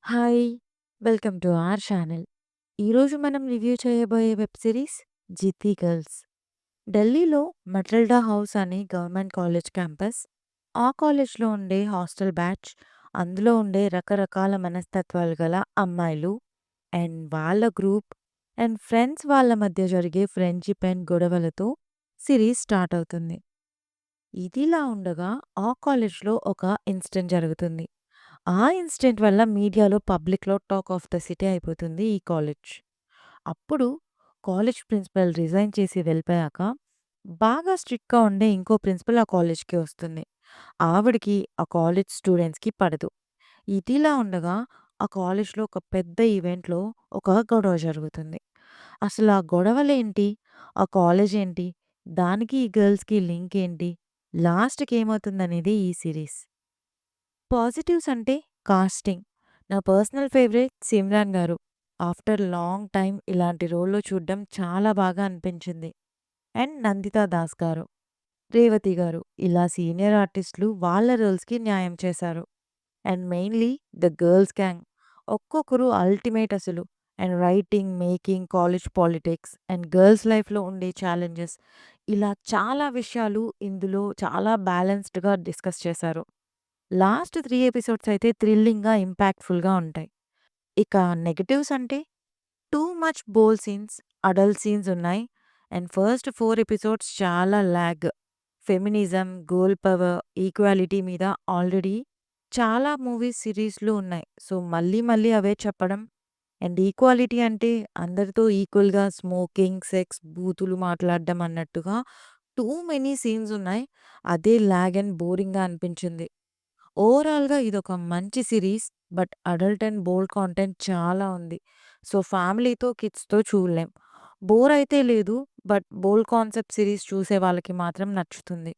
Hi! Welcome to our channel. ఈరోజు మనం review చేయబోయే వెబ్ సిరీస్ 'జిత్తి గర్ల్స్'. ఢిల్లీలో మటిల్డా హౌస్ అనే గవర్నమెంట్ కాలేజ్ క్యాంపస్. ఆ కాలేజ్‌లో ఉండే హాస్టల్ బ్యాచ్, అందులో ఉండే రకరకాల మనస్తత్వాలు గల అమ్మాయిలు అండ్ వాళ్ళ గ్రూప్ అండ్ ఫ్రెండ్స్ వాళ్ళ మధ్య జరిగే ఫ్రెండ్‌షిప్ అండ్ గొడవలతో సిరీస్ స్టార్ట్ అవుతుంది. ఇదిలా ఉండగా ఆ కాలేజ్‌లో ఒక ఇన్సిడెంట్ జరుగుతుంది. ఆ ఇన్సిడెంట్ వల్ల మీడియాలో, పబ్లిక్‌లో టాక్ ఆఫ్ ద సిటీ అయిపోతుంది ఈ కాలేజ్. అప్పుడు కాలేజ్ ప్రిన్సిపల్ రిజైన్ చేసి వెళ్ళిపోయాక, బాగా స్ట్రిక్ట్‌గా ఉండే ఇంకో ప్రిన్సిపల్ ఆ కాలేజ్‌కి వస్తుంది. ఆవిడకి ఆ కాలేజ్ స్టూడెంట్స్‌కి పడదు. ఇదిలా ఉండగా ఆ కాలేజ్‌లో ఒక పెద్ద ఈవెంట్‌లో ఒక గొడవ జరుగుతుంది. అసలు ఆ గొడవలేంటి? ఆ కాలేజ్ ఏంటి? దానికి ఈ గర్ల్స్‌కి లింక్ ఏంటి? లాస్ట్‌కి ఏమవుతుందనేది ఈ సిరీస్. పాజిటివ్స్ అంటే కాస్టింగ్. నా పర్సనల్ ఫేవరెట్ సిమ్రాన్ గారు. ఆఫ్టర్ లాంగ్ టైమ్ ఇలాంటి రోల్‌లో చూడడం చాలా బాగా అనిపించింది. అండ్ నందితా దాస్ గారు, రేవతి గారు ఇలా సీనియర్ ఆర్టిస్టులు వాళ్ళ రోల్స్‌కి న్యాయం చేశారు. And mainly the girls gang. ఒక్కొక్కరు అల్టిమేట్ అసలు. And writing, making, college politics and girls లైఫ్‌లో ఉండే ఛాలెంజెస్ ఇలా చాలా విషయాలు ఇందులో చాలా బ్యాలెన్స్డ్‌గా డిస్కస్ చేశారు. లాస్ట్ 3 ఎపిసోడ్స్ అయితే థ్రిల్లింగ్‌గా, ఇంపాక్ట్‌ఫుల్‌గా ఉంటాయి. ఇక నెగెటివ్స్ అంటే too much bold scenes, adult scenes ఉన్నాయి. అండ్ ఫస్ట్ 4 ఎపిసోడ్స్ చాలా lag. Feminism, girl power, equality మీద ఆల్రెడీ చాలా మూవీస్, సిరీస్‌లు ఉన్నాయి. సో, మళ్ళీ మళ్ళీ అవే చెప్పడం అండ్ ఈక్వాలిటీ అంటే అందరితో ఈక్వల్‌గా స్మోకింగ్, సెక్స్, బూతులు మాట్లాడడం అన్నట్టుగా టూ మెనీ సీన్స్ ఉన్నాయి. అదే లాగ్ అండ్ బోరింగ్‌గా అనిపించింది. ఓవరాల్‌గా ఇదొక మంచి series. But adult and bold content చాలా ఉంది. సో, ఫ్యామిలీతో, కిడ్స్‌తో చూడలేం. బోర్ అయితే లేదు. బట్ బోల్డ్ కాన్సెప్ట్ సిరీస్ చూసే వాళ్ళకి మాత్రం నచ్చుతుంది.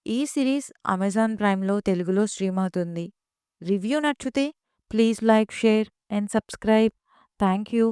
ఈ సిరీస్ అమెజాన్ ప్రైమ్‌లో తెలుగులో స్ట్రీమ్ అవుతుంది. రివ్యూ నచ్చితే please like, share and subscribe. Thank you.